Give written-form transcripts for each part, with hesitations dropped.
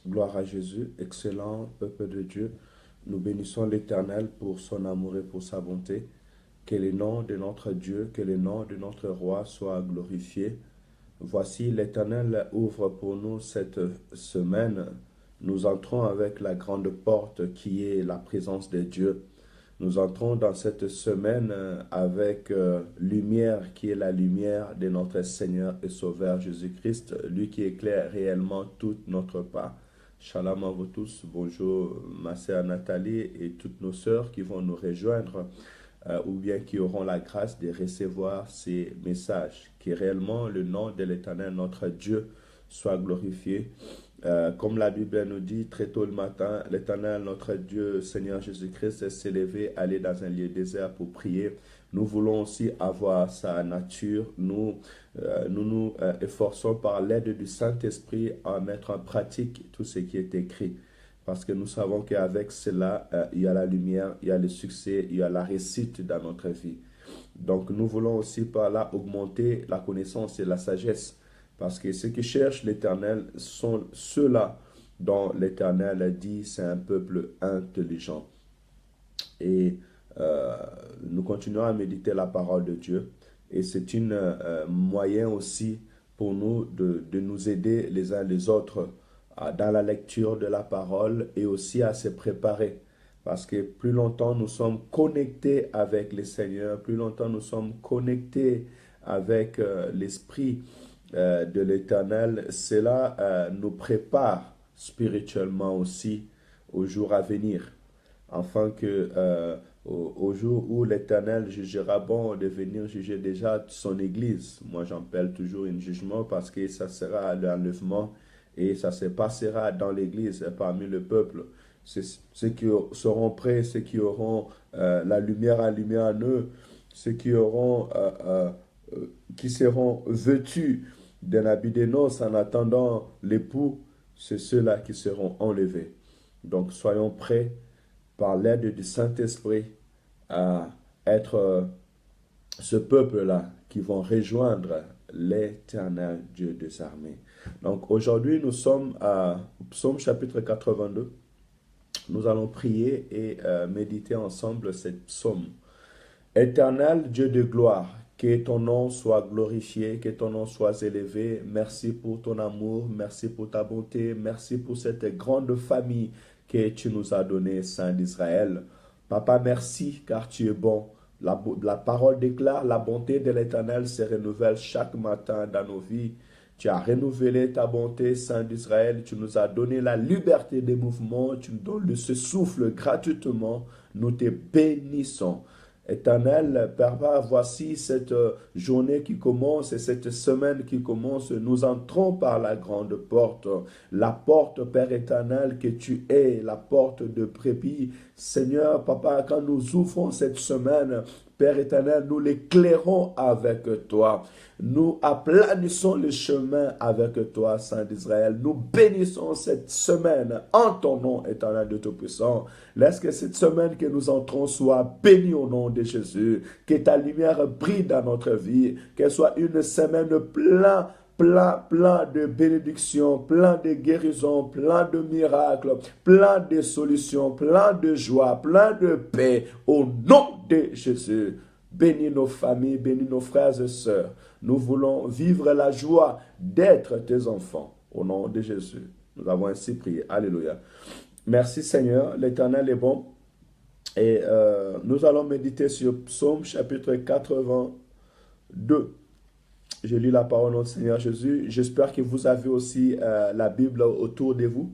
Gloire à Jésus, excellent peuple de Dieu. Nous bénissons l'Éternel pour son amour et pour sa bonté. Que le nom de notre Dieu, que le nom de notre roi soit glorifié. Voici, l'Éternel ouvre pour nous cette semaine. Nous entrons avec la grande porte qui est la présence de Dieu. Nous entrons dans cette semaine avec lumière qui est la lumière de notre Seigneur et Sauveur Jésus-Christ, lui qui éclaire réellement toute notre pas. Shalom à vous tous, bonjour ma sœur Nathalie et toutes nos sœurs qui vont nous rejoindre ou bien qui auront la grâce de recevoir ces messages. Que réellement le nom de l'Éternel, notre Dieu, soit glorifié. Comme la Bible nous dit, très tôt le matin, l'Éternel, notre Dieu, Seigneur Jésus-Christ, s'est levé, aller dans un lieu désert pour prier. Nous voulons aussi avoir sa nature. Nous efforçons par l'aide du Saint-Esprit à mettre en pratique tout ce qui est écrit. Parce que nous savons qu'avec cela, il y a la lumière, il y a le succès, il y a la réussite dans notre vie. Donc nous voulons aussi par là augmenter la connaissance et la sagesse. Parce que ceux qui cherchent l'Éternel sont ceux-là dont l'Éternel dit c'est un peuple intelligent. Et nous continuons à méditer la parole de Dieu. Et c'est un moyen aussi pour nous de nous aider les uns les autres dans la lecture de la parole et aussi à se préparer. Parce que plus longtemps nous sommes connectés avec le Seigneur, plus longtemps nous sommes connectés avec l'Esprit de l'Éternel, cela nous prépare spirituellement aussi au jour à venir. Afin que au jour où l'Éternel jugera bon de venir juger déjà son Église. Moi j'appelle toujours un jugement parce que ça sera l'enlèvement et ça se passera dans l'Église parmi le peuple. Ceux qui seront prêts, ceux qui auront la lumière allumée en eux, ceux qui seront vêtus d'un habit de noces en attendant l'époux, c'est ceux-là qui seront enlevés. Donc soyons prêts par l'aide du Saint-Esprit à être ce peuple-là qui vont rejoindre l'Éternel Dieu des armées. Donc aujourd'hui, nous sommes à Psaume chapitre 82. Nous allons prier et méditer ensemble cette psaume. Éternel Dieu de gloire, que ton nom soit glorifié, que ton nom soit élevé. Merci pour ton amour, merci pour ta bonté, merci pour cette grande famille que tu nous as donnée, Saint d'Israël. Papa, merci car tu es bon. La parole déclare, la bonté de l'Éternel se renouvelle chaque matin dans nos vies. Tu as renouvelé ta bonté, Saint d'Israël. Tu nous as donné la liberté des mouvements. Tu nous donnes ce souffle gratuitement. Nous te bénissons. Éternel, Père, voici cette journée qui commence et cette semaine qui commence. Nous entrons par la grande porte. La porte, Père éternel, que tu es, la porte de brebis. Seigneur, Papa, quand nous ouvrons cette semaine, Père éternel, nous l'éclairons avec toi. Nous aplanissons le chemin avec toi, Saint d'Israël. Nous bénissons cette semaine en ton nom, éternel de Tout-Puissant. Laisse que cette semaine que nous entrons soit bénie au nom de Jésus. Que ta lumière brille dans notre vie. Qu'elle soit une semaine plein de bénédictions, plein de guérisons, plein de miracles, plein de solutions, plein de joie, plein de paix. Au nom de Jésus. Bénis nos familles, bénis nos frères et sœurs. Nous voulons vivre la joie d'être tes enfants. Au nom de Jésus. Nous avons ainsi prié. Alléluia. Merci Seigneur. L'Éternel est bon. Et nous allons méditer sur Psaume chapitre 82. Je lis la parole de notre Seigneur Jésus. J'espère que vous avez aussi la Bible autour de vous.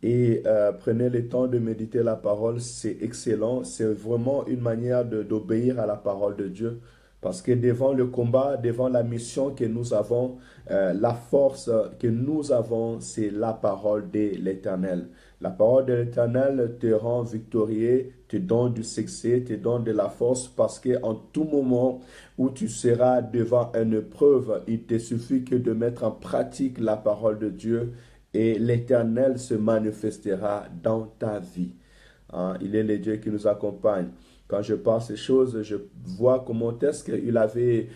Et prenez le temps de méditer la parole, c'est excellent. C'est vraiment une manière d'obéir à la parole de Dieu. Parce que devant le combat, devant la mission que nous avons, la force que nous avons, c'est la parole de l'Éternel. La parole de l'Éternel te rend victorieux, te donne du succès, te donne de la force parce qu'en tout moment où tu seras devant une épreuve, il te suffit que de mettre en pratique la parole de Dieu et l'Éternel se manifestera dans ta vie. Hein? Il est le Dieu qui nous accompagne. Quand je pense ces choses, je vois comment est-ce qu'il avait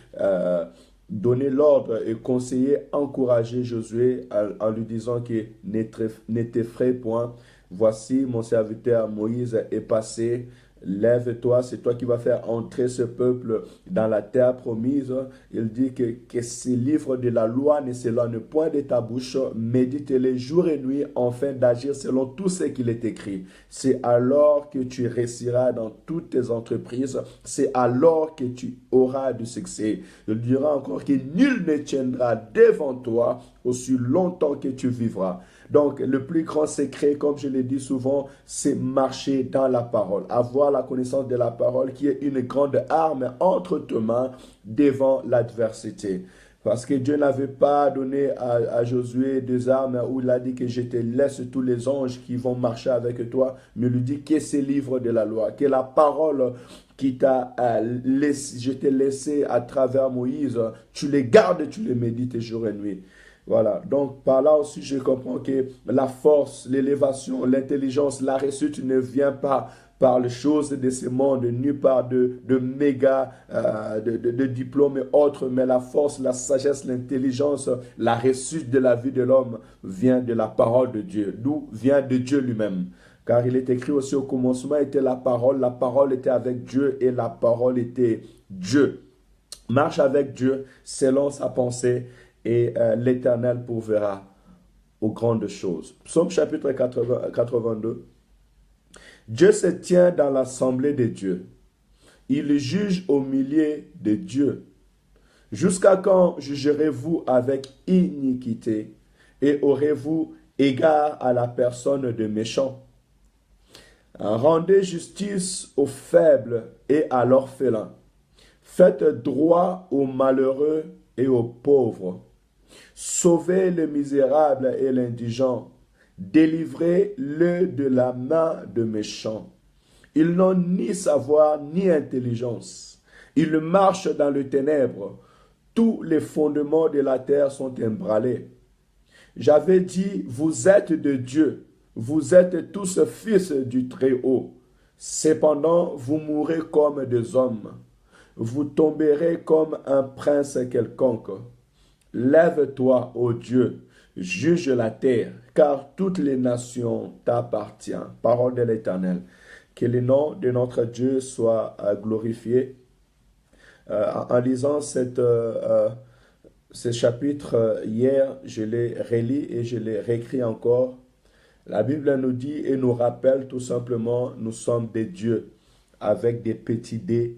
donné l'ordre et conseillé, encouragé Josué en lui disant que ne t'effraie point. Voici mon serviteur Moïse est passé. Lève-toi, c'est toi qui vas faire entrer ce peuple dans la terre promise. Il dit que ces livres de la loi ne s'éloignent point de ta bouche. Médite-les jour et nuit afin d'agir selon tout ce qu'il est écrit. C'est alors que tu réussiras dans toutes tes entreprises. C'est alors que tu auras du succès. Il dira encore que nul ne tiendra devant toi aussi longtemps que tu vivras. Donc, le plus grand secret, comme je l'ai dit souvent, c'est marcher dans la parole. Avoir la connaissance de la parole qui est une grande arme entre tes mains devant l'adversité. Parce que Dieu n'avait pas donné à Josué des armes où il a dit que je te laisse tous les anges qui vont marcher avec toi, mais il lui dit que ces livres de la loi, que la parole qui je t'ai laissé à travers Moïse, tu les gardes, tu les médites jour et nuit. Voilà, donc par là aussi je comprends que la force, l'élévation, l'intelligence, la réussite ne vient pas par les choses de ce monde, ni par de méga, de diplômes et autres, mais la force, la sagesse, l'intelligence, la réussite de la vie de l'homme vient de la parole de Dieu, d'où vient de Dieu lui-même. Car il est écrit aussi au commencement était la parole était avec Dieu et la parole était Dieu. Marche avec Dieu selon sa pensée et l'Éternel pourverra aux grandes choses. Psaume chapitre 82. Dieu se tient dans l'assemblée des dieux. Il juge au milieu des dieux. Jusqu'à quand jugerez-vous avec iniquité et aurez-vous égard à la personne de méchant? Rendez justice aux faibles et à l'orphelin. Faites droit aux malheureux et aux pauvres. Sauvez le misérable et l'indigent. Délivrez-le de la main de méchants. Ils n'ont ni savoir ni intelligence. Ils marchent dans les ténèbres. Tous les fondements de la terre sont ébranlés. J'avais dit, vous êtes de Dieu. Vous êtes tous fils du Très-Haut. Cependant, vous mourrez comme des hommes. Vous tomberez comme un prince quelconque. Lève-toi, ô Dieu, juge la terre, car toutes les nations t'appartiennent. Parole de l'Éternel. Que le nom de notre Dieu soit glorifié. En lisant ce chapitre hier, je l'ai relis et je l'ai réécrit encore. La Bible nous dit et nous rappelle tout simplement, nous sommes des dieux avec des petits dés.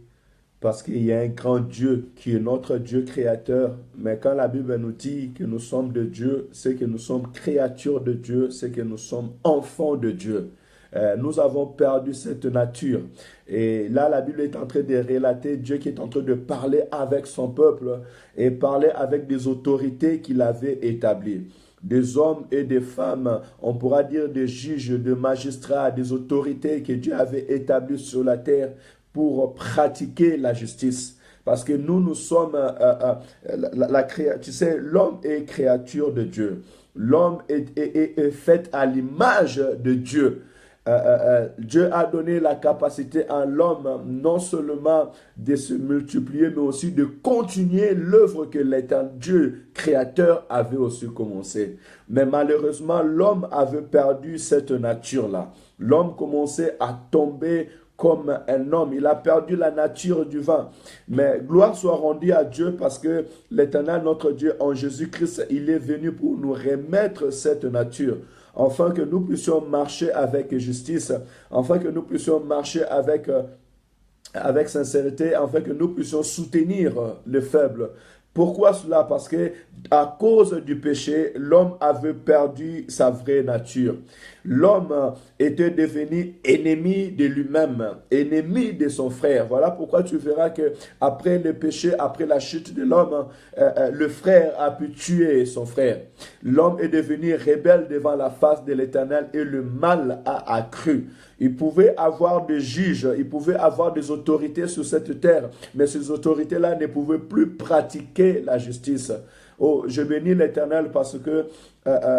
Parce qu'il y a un grand Dieu qui est notre Dieu créateur. Mais quand la Bible nous dit que nous sommes de Dieu, c'est que nous sommes créatures de Dieu, c'est que nous sommes enfants de Dieu. Nous avons perdu cette nature. Et là, la Bible est en train de relater Dieu qui est en train de parler avec son peuple et parler avec des autorités qu'il avait établies. Des hommes et des femmes, on pourra dire des juges, des magistrats, des autorités que Dieu avait établies sur la terre pour pratiquer la justice. Parce que nous sommes, tu sais, l'homme est créature de Dieu. L'homme est fait à l'image de Dieu. Dieu a donné la capacité à l'homme non seulement de se multiplier, mais aussi de continuer l'œuvre que l'éternel Dieu créateur avait aussi commencé. Mais malheureusement, l'homme avait perdu cette nature-là. L'homme commençait à tomber comme un homme. Il a perdu la nature du vin. Mais gloire soit rendue à Dieu parce que l'Éternel, notre Dieu, en Jésus-Christ, il est venu pour nous remettre cette nature, afin que nous puissions marcher avec justice, afin que nous puissions marcher avec sincérité, afin que nous puissions soutenir les faibles. Pourquoi cela? Parce que à cause du péché, l'homme avait perdu sa vraie nature. L'homme était devenu ennemi de lui-même, ennemi de son frère. Voilà pourquoi tu verras que après le péché, après la chute de l'homme, le frère a pu tuer son frère. L'homme est devenu rebelle devant la face de l'Éternel et le mal a accru. Il pouvait avoir des juges, il pouvait avoir des autorités sur cette terre, mais ces autorités-là ne pouvaient plus pratiquer la justice. Oh, je bénis l'Éternel parce que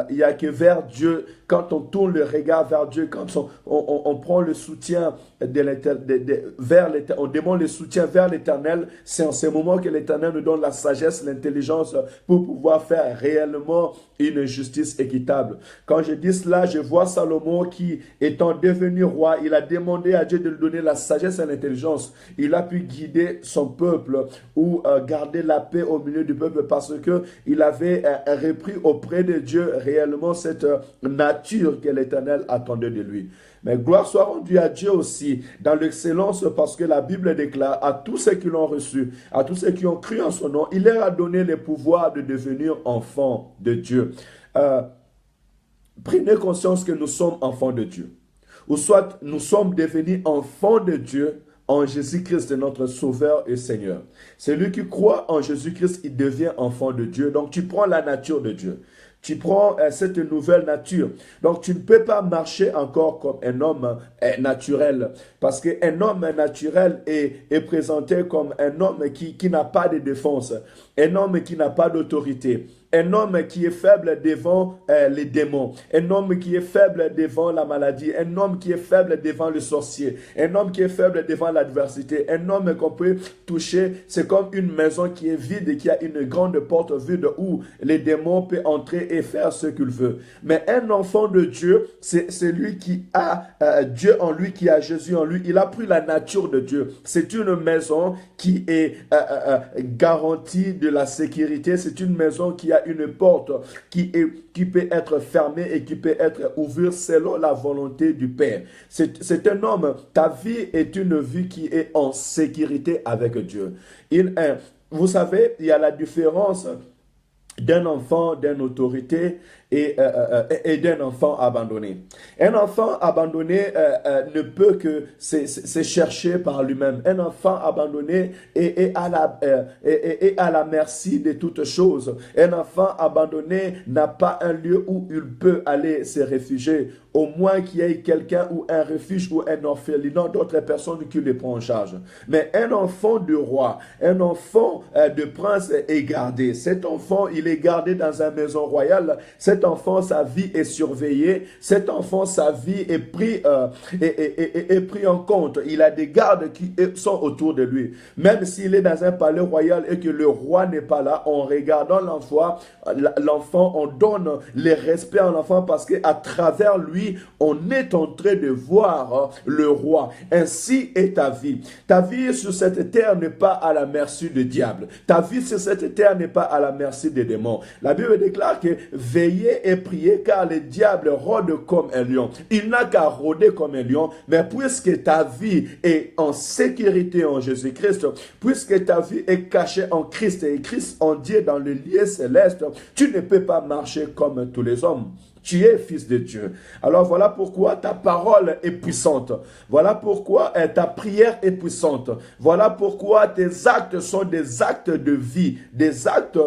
il n'y a que vers Dieu, quand on tourne le regard vers Dieu, quand on prend le soutien vers l'Éternel, on demande le soutien vers l'Éternel, c'est en ce moment que l'Éternel nous donne la sagesse, l'intelligence pour pouvoir faire réellement une justice équitable. Quand je dis cela, je vois Salomon qui, étant devenu roi, il a demandé à Dieu de lui donner la sagesse et l'intelligence. Il a pu guider son peuple ou garder la paix au milieu du peuple parce que il avait repris auprès de Dieu réellement cette nature que l'Éternel attendait de lui. Mais gloire soit rendue à Dieu aussi dans l'excellence parce que la Bible déclare à tous ceux qui l'ont reçu, à tous ceux qui ont cru en son nom, il leur a donné le pouvoir de devenir enfants de Dieu. Prenez conscience que nous sommes enfants de Dieu. Ou soit nous sommes devenus enfants de Dieu en Jésus-Christ, notre Sauveur et Seigneur. Celui qui croit en Jésus-Christ, il devient enfant de Dieu. Donc tu prends la nature de Dieu. Tu prends cette nouvelle nature. Donc, tu ne peux pas marcher encore comme un homme naturel. Parce qu'un homme naturel est présenté comme un homme qui n'a pas de défense. Un homme qui n'a pas d'autorité. Un homme qui est faible devant les démons. Un homme qui est faible devant la maladie. Un homme qui est faible devant le sorcier. Un homme qui est faible devant l'adversité. Un homme qu'on peut toucher. C'est comme une maison qui est vide et qui a une grande porte vide où les démons peuvent entrer et faire ce qu'il veut. Mais un enfant de Dieu, c'est lui qui a Dieu en lui, qui a Jésus en lui. Il a pris la nature de Dieu. C'est une maison qui est garantie de la sécurité. C'est une maison qui a une porte qui peut être fermée et qui peut être ouverte selon la volonté du Père. C'est un homme, ta vie est une vie qui est en sécurité avec Dieu. Vous savez, il y a la différence d'un enfant, d'une autorité et d'un enfant abandonné. Un enfant abandonné ne peut que se chercher par lui-même. Un enfant abandonné est à la merci de toutes choses. Un enfant abandonné n'a pas un lieu où il peut aller se réfugier. Au moins qu'il y ait quelqu'un ou un refuge ou un orphelinat d'autres personnes qui le prennent en charge. Mais un enfant de roi, un enfant de prince est gardé. Cet enfant, il est gardé dans une maison royale. Cet enfant, sa vie est surveillée. Cet enfant, sa vie est pris en compte. Il a des gardes qui sont autour de lui. Même s'il est dans un palais royal et que le roi n'est pas là, en regardant l'enfant, on donne le respect à l'enfant parce qu'à travers lui, on est en train de voir le roi. Ainsi est ta vie. Ta vie sur cette terre n'est pas à la merci du diable. Ta vie sur cette terre n'est pas à la merci des démons. La Bible déclare que veillez et priez car le diable rôde comme un lion. Il n'a qu'à rôder comme un lion, mais puisque ta vie est en sécurité en Jésus-Christ, puisque ta vie est cachée en Christ et Christ en Dieu dans le lieu céleste, tu ne peux pas marcher comme tous les hommes. Tu es fils de Dieu. Alors voilà pourquoi ta parole est puissante. Voilà pourquoi ta prière est puissante. Voilà pourquoi tes actes sont des actes de vie, des actes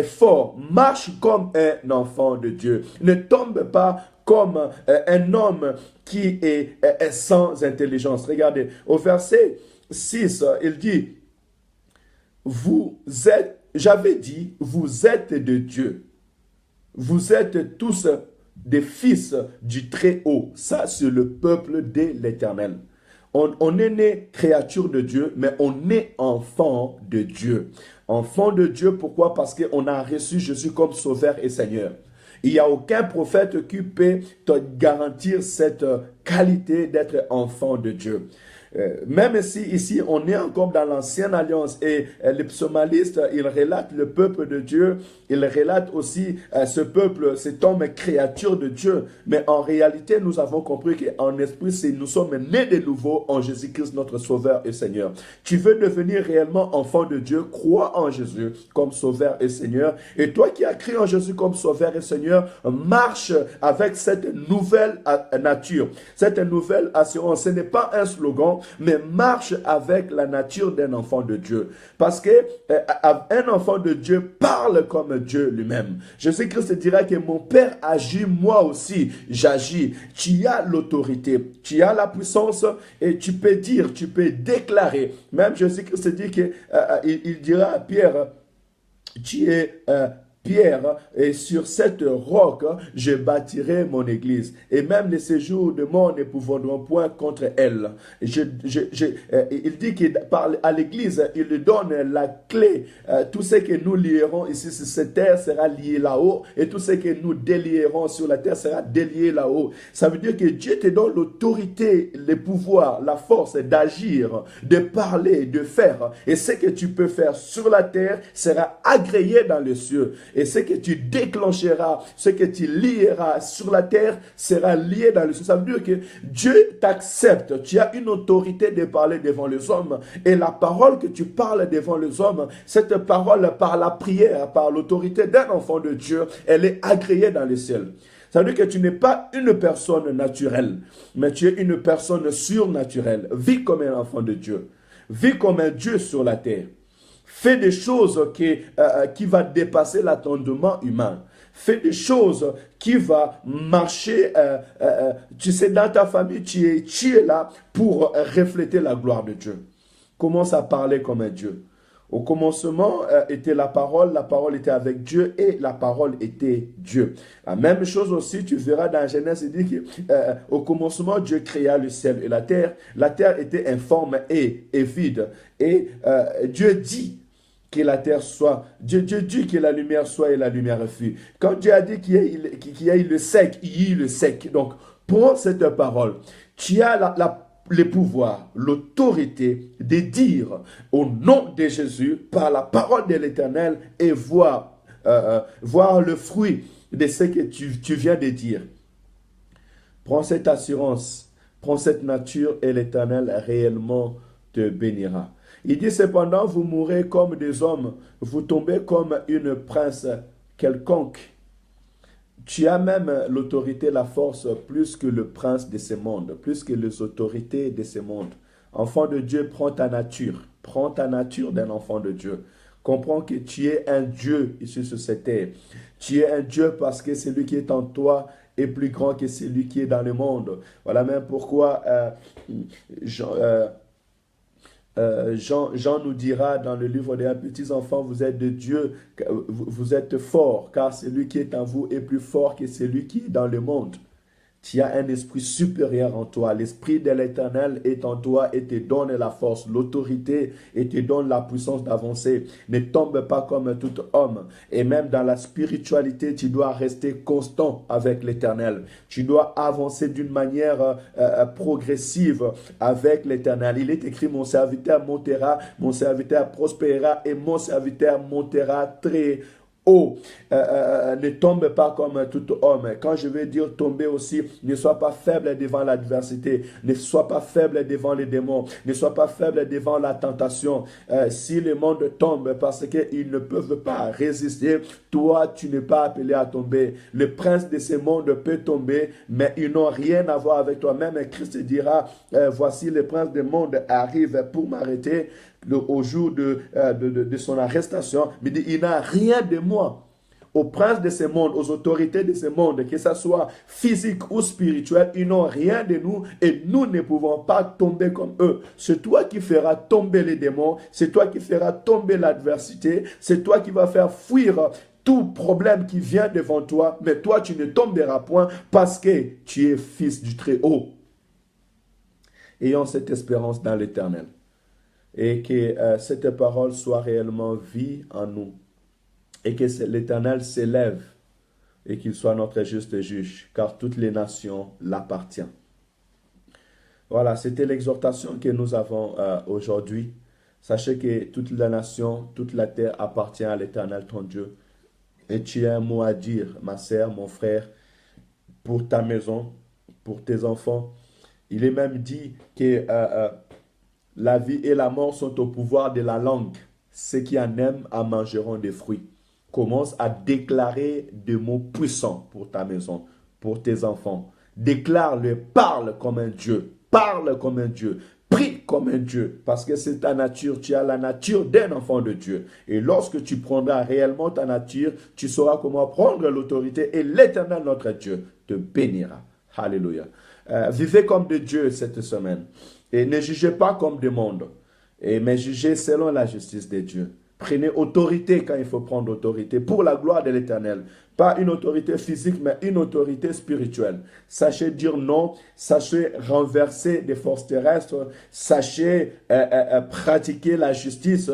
forts. Marche comme un enfant de Dieu. Ne tombe pas comme un homme qui est sans intelligence. Regardez, au verset 6, il dit, j'avais dit, vous êtes de Dieu. Vous êtes tous des fils du Très-Haut. Ça, c'est le peuple de l'Éternel. On est né créature de Dieu, mais on est enfant de Dieu. Enfant de Dieu, pourquoi? Parce qu'on a reçu Jésus comme Sauveur et Seigneur. Il n'y a aucun prophète qui peut te garantir cette qualité d'être enfant de Dieu. Même si ici on est encore dans l'ancienne alliance et les psalmistes, ils relatent le peuple de Dieu, ils relatent aussi ce peuple, cet homme créature de Dieu. Mais en réalité, nous avons compris qu'en esprit, nous sommes nés de nouveau en Jésus-Christ, notre Sauveur et Seigneur. Tu veux devenir réellement enfant de Dieu, crois en Jésus comme Sauveur et Seigneur. Et toi qui as cru en Jésus comme Sauveur et Seigneur, marche avec cette nouvelle nature, cette nouvelle assurance. Ce n'est pas un slogan, mais marche avec la nature d'un enfant de Dieu. Parce qu'un enfant de Dieu parle comme Dieu lui-même. Jésus-Christ dira que mon Père agit, moi aussi j'agis. Tu as l'autorité, tu as la puissance et tu peux dire, tu peux déclarer. Même Jésus-Christ dit qu'il dira à Pierre, tu es Pierre, et sur cette roque, je bâtirai mon église. Et même les séjours de mort ne pourront point contre elle. Il dit qu'il parle à l'église, il lui donne la clé. Tout ce que nous lierons ici sur cette terre sera lié là-haut. Et tout ce que nous délierons sur la terre sera délié là-haut. Ça veut dire que Dieu te donne l'autorité, le pouvoir, la force d'agir, de parler, de faire. Et ce que tu peux faire sur la terre sera agréé dans les cieux. Et ce que tu déclencheras, ce que tu lieras sur la terre sera lié dans le ciel. Ça veut dire que Dieu t'accepte. Tu as une autorité de parler devant les hommes. Et la parole que tu parles devant les hommes, cette parole par la prière, par l'autorité d'un enfant de Dieu, elle est agréée dans le ciel. Ça veut dire que tu n'es pas une personne naturelle, mais tu es une personne surnaturelle. Vis comme un enfant de Dieu. Vis comme un Dieu sur la terre. Fais des choses qui va dépasser l'attendement humain. Fais des choses qui va marcher. Tu sais, dans ta famille, tu es là pour refléter la gloire de Dieu. Commence à parler comme un Dieu. Au commencement était la parole était avec Dieu et la parole était Dieu. La même chose aussi, tu verras dans Genèse, il dit qu'au commencement, Dieu créa le ciel et la terre. La terre était informe et vide. Et Dieu dit que la terre soit, Dieu dit que la lumière soit et la lumière fut. Quand Dieu a dit qu'il y ait le sec, il y eut le sec. Donc, prends cette parole. Tu as le pouvoir, l'autorité de dire au nom de Jésus, par la parole de l'Éternel, et voir le fruit de ce que tu viens de dire. Prends cette assurance, prends cette nature et l'Éternel réellement te bénira. Il dit cependant, vous mourrez comme des hommes, vous tombez comme une prince quelconque. Tu as même l'autorité, la force, plus que le prince de ce monde, plus que les autorités de ce monde. Enfant de Dieu, prends ta nature d'un enfant de Dieu. Comprends que tu es un Dieu ici sur cette terre. Tu es un Dieu parce que celui qui est en toi est plus grand que celui qui est dans le monde. Voilà même pourquoi Jean nous dira dans le livre des petits enfants, vous êtes de Dieu, vous êtes forts, car celui qui est en vous est plus fort que celui qui est dans le monde. Tu as un esprit supérieur en toi. L'esprit de l'Éternel est en toi et te donne la force, l'autorité et te donne la puissance d'avancer. Ne tombe pas comme tout homme. Et même dans la spiritualité, tu dois rester constant avec l'Éternel. Tu dois avancer d'une manière progressive avec l'Éternel. Il est écrit, mon serviteur montera, mon serviteur prospérera et mon serviteur montera très haut. Ne tombe pas comme tout homme. Quand je veux dire tomber aussi, ne sois pas faible devant l'adversité, ne sois pas faible devant les démons, ne sois pas faible devant la tentation. Si le monde tombe parce qu'ils ne peuvent pas résister, toi tu n'es pas appelé à tomber. Le prince de ce monde peut tomber, mais ils n'ont rien à voir avec toi. Même Christ dira, voici le prince du monde arrive pour m'arrêter. Au jour de son arrestation, mais il n'a rien de moi. Aux princes de ce monde, aux autorités de ce monde, que ce soit physique ou spirituel, ils n'ont rien de nous et nous ne pouvons pas tomber comme eux. C'est toi qui feras tomber les démons, c'est toi qui feras tomber l'adversité, c'est toi qui vas faire fuir tout problème qui vient devant toi, mais toi tu ne tomberas point parce que tu es fils du Très-Haut. Ayons cette espérance dans l'Éternel. Et que cette parole soit réellement vie en nous. Et que l'Éternel s'élève et qu'il soit notre juste juge, car toutes les nations l'appartiennent. Voilà, c'était l'exhortation que nous avons aujourd'hui. Sachez que toute la nation, toute la terre appartient à l'Éternel ton Dieu. Et tu as un mot à dire, ma sœur, mon frère, pour ta maison, pour tes enfants. Il est même dit que la vie et la mort sont au pouvoir de la langue. Ceux qui en aiment en mangeront des fruits. Commence à déclarer des mots puissants pour ta maison, pour tes enfants. Déclare-le, parle comme un Dieu. Parle comme un Dieu. Prie comme un Dieu. Parce que c'est ta nature. Tu as la nature d'un enfant de Dieu. Et lorsque tu prendras réellement ta nature, tu sauras comment prendre l'autorité et l'Éternel, notre Dieu, te bénira. Alléluia. Vivez comme de Dieu cette semaine. Et ne jugez pas comme du monde, mais jugez selon la justice de Dieu. Prenez autorité quand il faut prendre autorité pour la gloire de l'Éternel. Pas une autorité physique, mais une autorité spirituelle. Sachez dire non, sachez renverser des forces terrestres, sachez pratiquer la justice.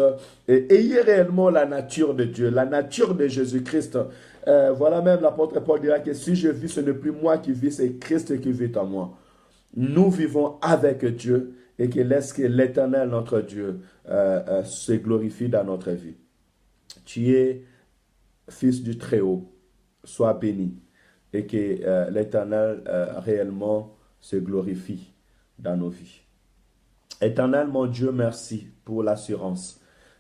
Et ayez réellement la nature de Dieu, la nature de Jésus-Christ. Voilà même l'apôtre Paul dira que si je vis, ce n'est plus moi qui vis, c'est Christ qui vit en moi. Nous vivons avec Dieu et que laisse que l'Éternel, notre Dieu, se glorifie dans notre vie. Tu es fils du Très-Haut, sois béni et que l'Éternel réellement se glorifie dans nos vies. Éternel, mon Dieu, merci pour l'assurance.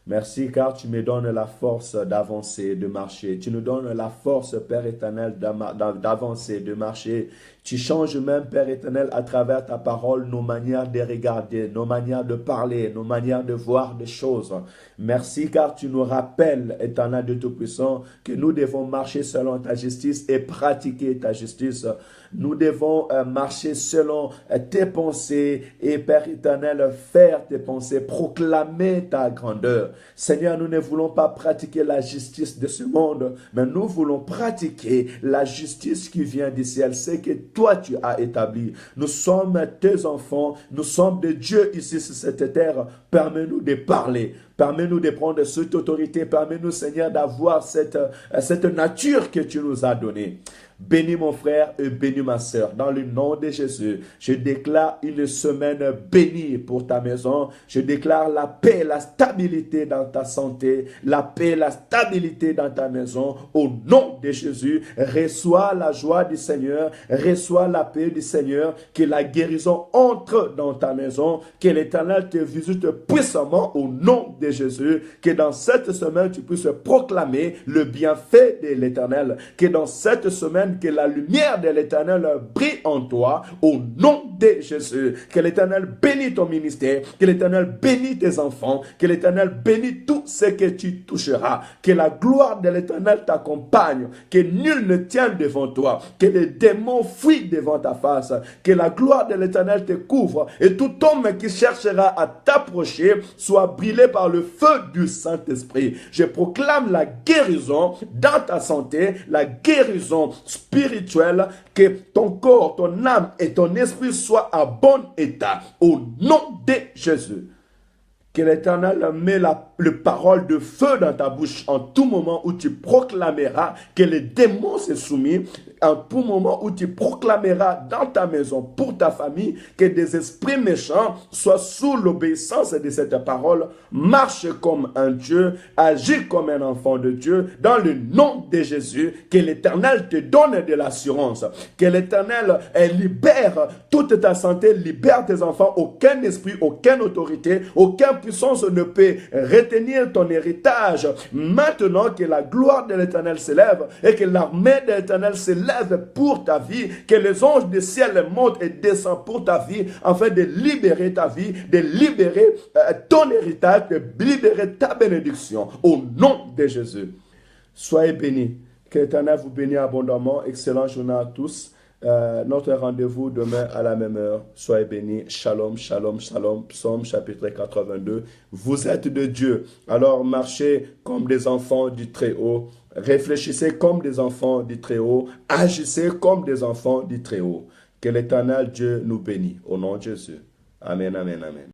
Merci car tu me donnes la force d'avancer, de marcher. Tu nous donnes la force, Père éternel, d'avancer, de marcher. Tu changes même, Père éternel, à travers ta parole, nos manières de regarder, nos manières de parler, nos manières de voir des choses. Merci car tu nous rappelles, éternel de Tout-Puissant, que nous devons marcher selon ta justice et pratiquer ta justice. Nous devons marcher selon tes pensées et, Père éternel, faire tes pensées, proclamer ta grandeur. Seigneur, nous ne voulons pas pratiquer la justice de ce monde, mais nous voulons pratiquer la justice qui vient du ciel. C'est que toi tu as établi. Nous sommes tes enfants, nous sommes de Dieu ici sur cette terre. Permets-nous de parler. Permets-nous de prendre cette autorité. Permets-nous, Seigneur, d'avoir cette nature que tu nous as donnée. Bénis mon frère et bénis ma sœur. Dans le nom de Jésus, je déclare une semaine bénie pour ta maison. Je déclare la paix, la stabilité dans ta santé, la paix, la stabilité dans ta maison. Au nom de Jésus, reçois la joie du Seigneur, reçois la paix du Seigneur, que la guérison entre dans ta maison, que l'Éternel te visite puissamment au nom de Jésus, que dans cette semaine, tu puisses proclamer le bienfait de l'Éternel, que dans cette semaine, que la lumière de l'Éternel brille en toi au nom de Jésus. Que l'Éternel bénisse ton ministère, que l'Éternel bénisse tes enfants, que l'Éternel bénisse tout ce que tu toucheras. Que la gloire de l'Éternel t'accompagne, que nul ne tienne devant toi, que les démons fuient devant ta face, que la gloire de l'Éternel te couvre et tout homme qui cherchera à t'approcher soit brûlé par le feu du Saint-Esprit. Je proclame la guérison dans ta santé, la guérison spirituelle, que ton corps, ton âme et ton esprit soient à bon état au nom de Jésus. Que l'Éternel met le parole de feu dans ta bouche en tout moment où tu proclameras que les démons se soumettent, en tout moment où tu proclameras dans ta maison, pour ta famille, que des esprits méchants soient sous l'obéissance de cette parole, marche comme un Dieu, agis comme un enfant de Dieu, dans le nom de Jésus, que l'Éternel te donne de l'assurance, que l'Éternel libère toute ta santé, libère tes enfants, aucun esprit, aucune autorité, aucune puissance ne peut retenir ton héritage. Maintenant que la gloire de l'Éternel s'élève et que l'armée de l'Éternel s'élève pour ta vie, que les anges du ciel montent et descendent pour ta vie, afin de libérer ta vie, de libérer ton héritage, de libérer ta bénédiction. Au nom de Jésus. Soyez bénis. Que l'Éternel vous bénisse abondamment. Excellente journée à tous. Notre rendez-vous demain à la même heure. Soyez bénis. Shalom, shalom, shalom. Psaume chapitre 82. Vous êtes de Dieu. Alors marchez comme des enfants du Très-Haut. Réfléchissez comme des enfants du Très-Haut. Agissez comme des enfants du Très-Haut. Que l'Éternel Dieu nous bénisse. Au nom de Jésus. Amen, amen, amen.